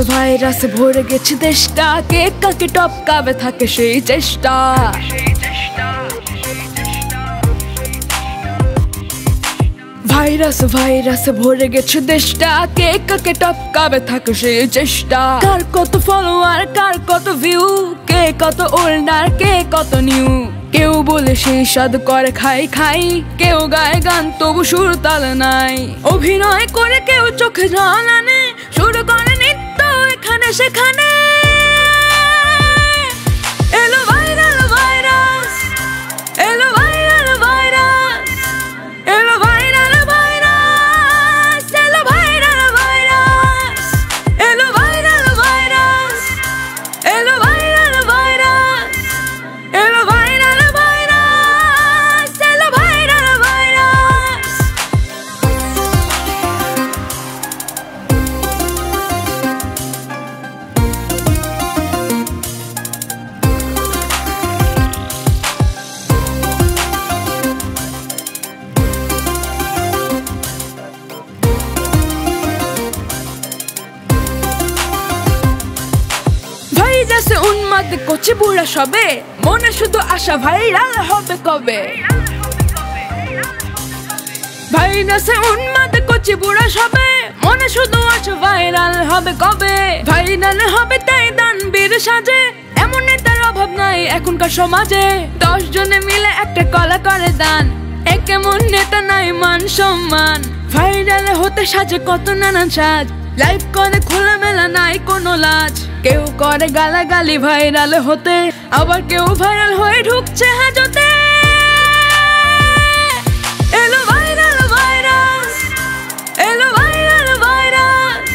Virus ভরে গেছে দেশটা, কে কাকে টপকাবে থাকে সেই চেষ্টা। ভাইরাস ভরে গেছে দেশটা, কে কাকে টপকাবে থাকে সেই চেষ্টা। কার কত ফলোয়ার, কার কত ভিউ, কে কত ওল্ডার, কে কত নিউ। কেউ বলে সেই স্বাদ করে খাই খাই, কেউ গায়ে গান তবু সুর তাল নাই। অভিনয় করে কেউ চোখে জল আনে, শুরু করে নৃত্য এখানে সেখানে। এলো ভাইরাল ভাইরাস, এলো ভাইরাল ভাইরাস, এলো ভাইরাল ভাইরাস, এলো ভাইরাল ভাইরাস, এলো ভাইরাল ভাইরাস, এলো ভাইরাল ভাইরাস, এলো ভাইরাল ভাইরাস, এলো ভাইরাল ভাইরাস। ভাইরাসে উন্মাদ করছে বুড়া সবে, মনে শুধু আশা ভাইরাল হবে কবে। ভাইরাসে উন্মাদ করছে বুড়া সবে, মনে শুধু আশা ভাইরাল হবে কবে। ভাইরাল হবে তাই দানবীর সাজে, এমন নেতার অভাব নাই এখনকার সমাজে। 10 জনে মিলে একটা কলা করে দান, কেমন নেতা নাই মান সম্মান। ভাইরাল হতে সাজে কত নানান সাজ, লাইভ করে খোলামেলা নাই কোনো লাজ। কেউ করে গালাগালি ভাইরাল হতে, আবার কেউ ভাইরাল হয়ে ঢুকছে হাজতে। এলো ভাইরাল ভাইরাস, এলো ভাইরাল ভাইরাস,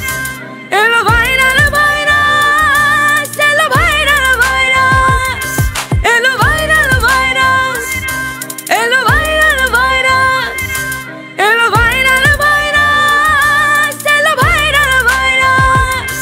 এলো ভাইরাল ভাইরাস, এলো ভাইরাল ভাইরাস, এলো ভাইরাল ভাইরাস, এলো ভাইরাল ভাইরাস, এলো ভাইরাল ভাইরাস, এলো ভাইরাল ভাইরাস।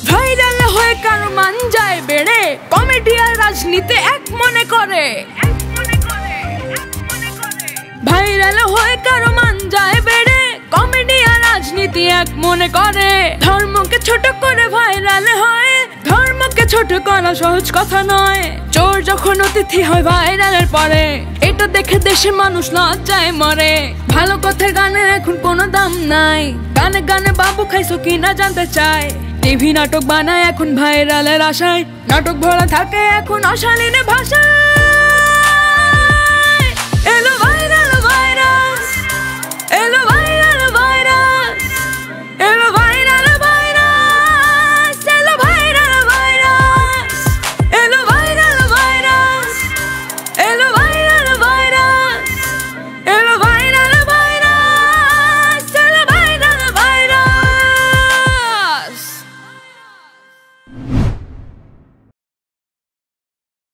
ভাইরাল হয়ে কারো মান যায় বেড়ে, কমেডি আর রাজনীতি এক মনে করে। ভাইরাল হয়ে কারো মান যায় বেড়ে, কমেডি আর রাজনীতি এক মনে করে। ধর্মকে ছোট করে ভাইরাল হয়, ধর্মকে ছোট করা সহজ কথা নয়। চোর যখন অতিথি হয় ভাইরালের পরে, এটা দেখে দেশে মানুষ লজ্জায় মরে। ভালো কথার গানের এখন কোনো দাম নাই, গানে গানে বাবু খাইছো কিনা জানতে চায়। টিভি নাটক বানায় এখন ভাইরালের আশায়, নাটক ভরা থাকে এখন অশালীন ভাষায়। এলো